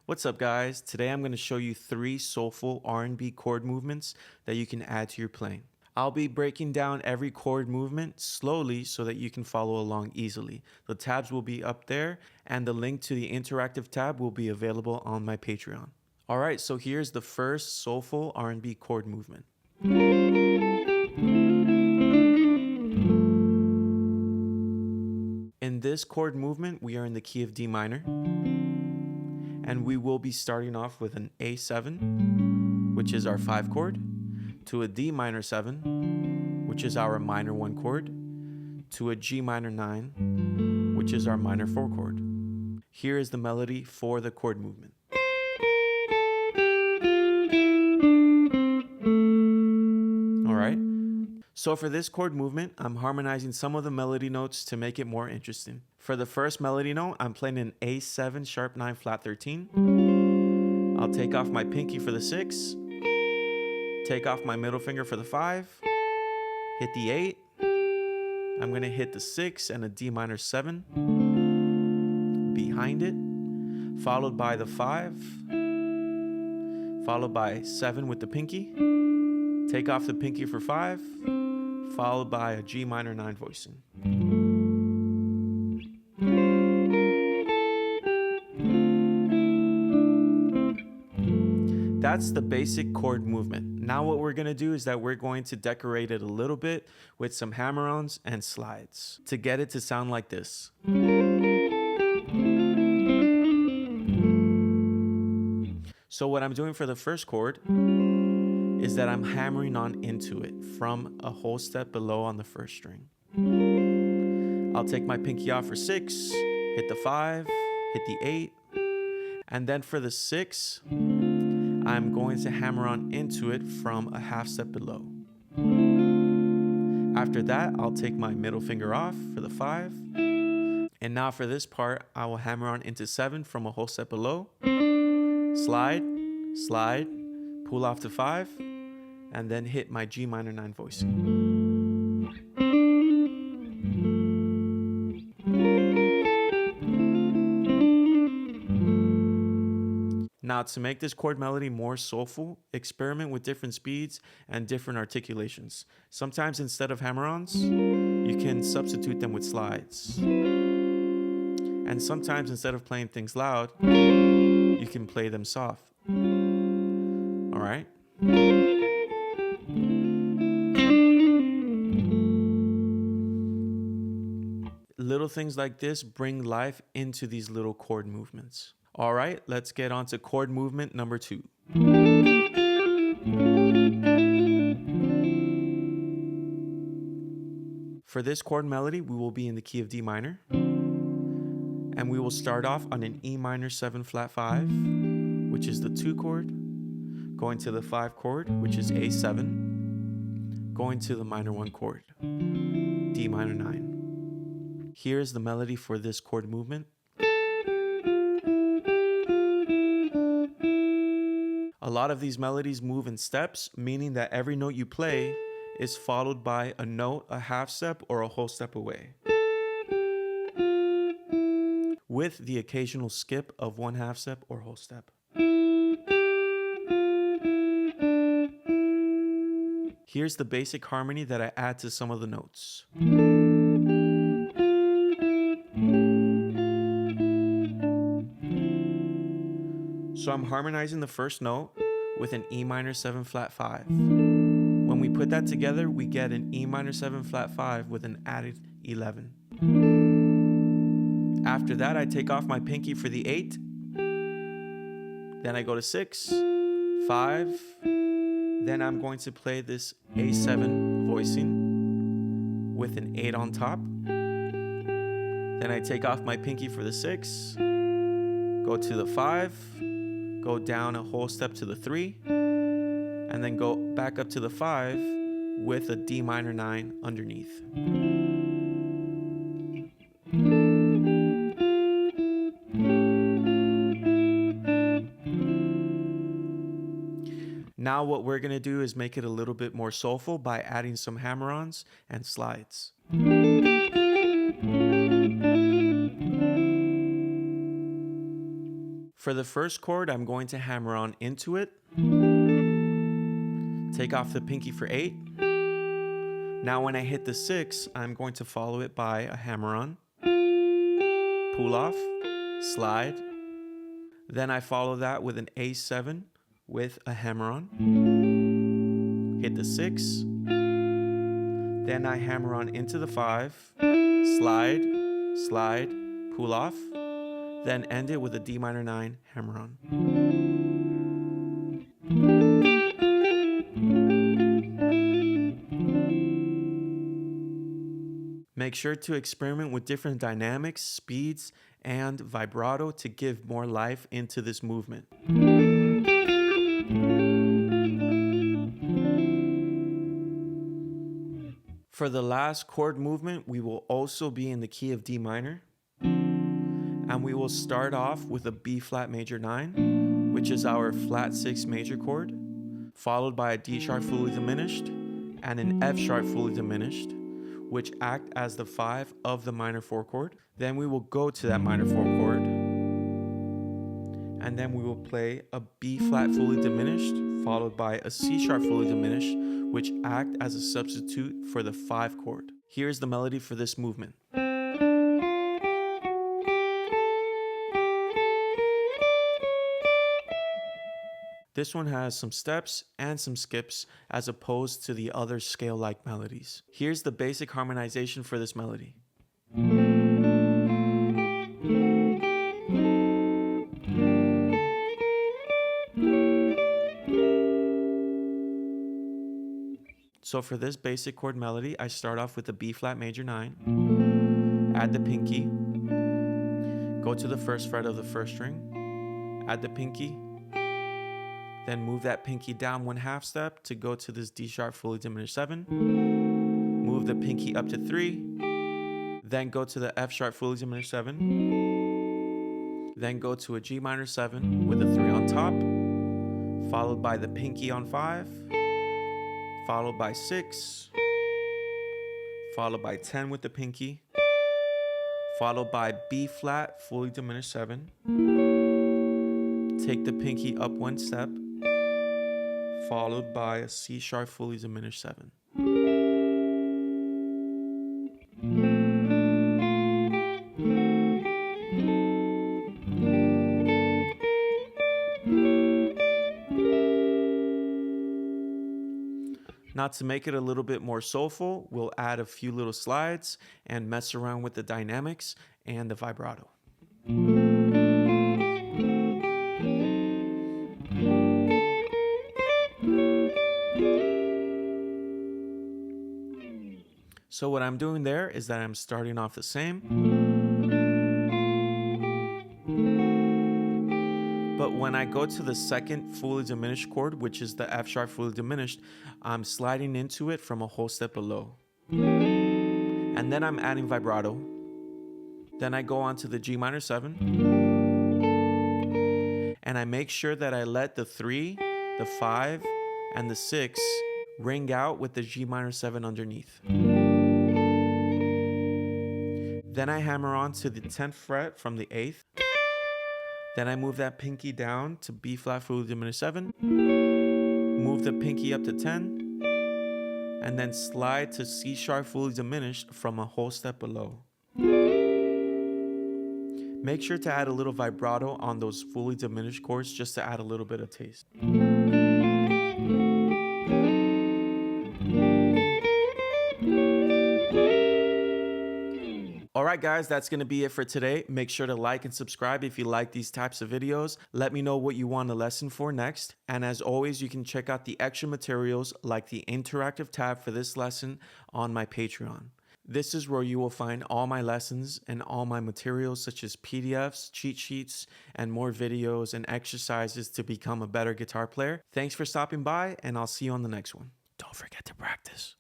What's up, guys? Today I'm going to show you 3 soulful R&B chord movements that you can add to your playing. I'll be breaking down every chord movement slowly so that you can follow along easily. The tabs will be up there, and the link to the interactive tab will be available on my Patreon. Alright, so here's the first soulful R&B chord movement. In this chord movement, we are in the key of D minor. And we will be starting off with an A7, which is our 5 chord, to a D minor 7, which is our minor 1 chord, to a G minor 9, which is our minor 4 chord. Here is the melody for the chord movement. Alright, so for this chord movement, I'm harmonizing some of the melody notes to make it more interesting. For the first melody note, I'm playing an A7 sharp 9 flat 13. I'll take off my pinky for the 6, take off my middle finger for the 5, hit the 8. I'm going to hit the 6 and a D minor 7 behind it, followed by the 5, followed by 7 with the pinky, take off the pinky for 5, followed by a G minor 9 voicing. That's the basic chord movement. Now what we're going to do is that we're going to decorate it a little bit with some hammer-ons and slides to get it to sound like this. So what I'm doing for the first chord is that I'm hammering on into it from a whole step below on the first string. I'll take my pinky off for 6, hit the 5, hit the 8, and then for the 6, I'm going to hammer on into it from a half step below. After that, I'll take my middle finger off for the 5. And now for this part, I will hammer on into 7 from a whole step below. Slide, slide, pull off to 5, and then hit my G minor 9 voicing. Now, to make this chord melody more soulful, experiment with different speeds and different articulations. Sometimes instead of hammer-ons, you can substitute them with slides. And sometimes instead of playing things loud, you can play them soft. All right? Little things like this bring life into these little chord movements. All right, let's get on to chord movement number 2. For this chord melody, we will be in the key of D minor. And we will start off on an E minor 7 flat 5, which is the 2 chord, going to the 5 chord, which is A7, going to the minor 1 chord, D minor 9. Here's the melody for this chord movement. A lot of these melodies move in steps, meaning that every note you play is followed by a note a half step or a whole step away, with the occasional skip of 1 half step or whole step. Here's the basic harmony that I add to some of the notes. So I'm harmonizing the first note with an E minor 7 flat 5. When we put that together, we get an E minor 7 flat 5 with an added 11. After that, I take off my pinky for the 8. Then I go to 6, 5. Then I'm going to play this A7 voicing with an 8 on top. Then I take off my pinky for the 6, go to the 5, go down a whole step to the 3, and then go back up to the 5 with a D minor 9 underneath. Now what we're going to do is make it a little bit more soulful by adding some hammer-ons and slides. For the first chord, I'm going to hammer on into it. Take off the pinky for 8. Now when I hit the 6, I'm going to follow it by a hammer on, pull off, slide. Then I follow that with an A7 with a hammer on, hit the 6. Then I hammer on into the 5, slide, slide, pull off, then end it with a D minor 9 hammer on. Make sure to experiment with different dynamics, speeds, and vibrato to give more life into this movement. For the last chord movement, we will also be in the key of D minor. And we will start off with a B flat major 9, which is our flat 6 major chord, followed by a D sharp fully diminished and an F sharp fully diminished, which act as the 5 of the minor 4 chord. Then we will go to that minor 4 chord, and then we will play a B flat fully diminished, followed by a C sharp fully diminished, which act as a substitute for the 5 chord. Here's the melody for this movement. This one has some steps and some skips as opposed to the other scale-like melodies. Here's the basic harmonization for this melody. So for this basic chord melody, I start off with the B flat major 9, add the pinky, go to the first fret of the first string, add the pinky, then move that pinky down 1/2 step to go to this D sharp fully diminished 7, move the pinky up to 3, then go to the F sharp fully diminished 7, then go to a G minor 7 with a 3 on top, followed by the pinky on 5, followed by 6, followed by 10 with the pinky, followed by B flat fully diminished 7, take the pinky up 1 step, followed by a C sharp fully diminished 7. Now to make it a little bit more soulful, we'll add a few little slides and mess around with the dynamics and the vibrato. So what I'm doing there is that I'm starting off the same, but when I go to the second fully diminished chord, which is the F sharp fully diminished, I'm sliding into it from a whole step below. And then I'm adding vibrato. Then I go on to the G minor 7. And I make sure that I let the 3, the 5, and the 6 ring out with the G minor 7 underneath. Then I hammer on to the 10th fret from the 8th. Then I move that pinky down to B flat fully diminished 7. Move the pinky up to 10. And then slide to C sharp fully diminished from a whole step below. Make sure to add a little vibrato on those fully diminished chords just to add a little bit of taste. Alright guys, that's going to be it for today. Make sure to like and subscribe if you like these types of videos. Let me know what you want a lesson for next. And as always, you can check out the extra materials like the interactive tab for this lesson on my Patreon. This is where you will find all my lessons and all my materials such as PDFs, cheat sheets, and more videos and exercises to become a better guitar player. Thanks for stopping by, and I'll see you on the next one. Don't forget to practice.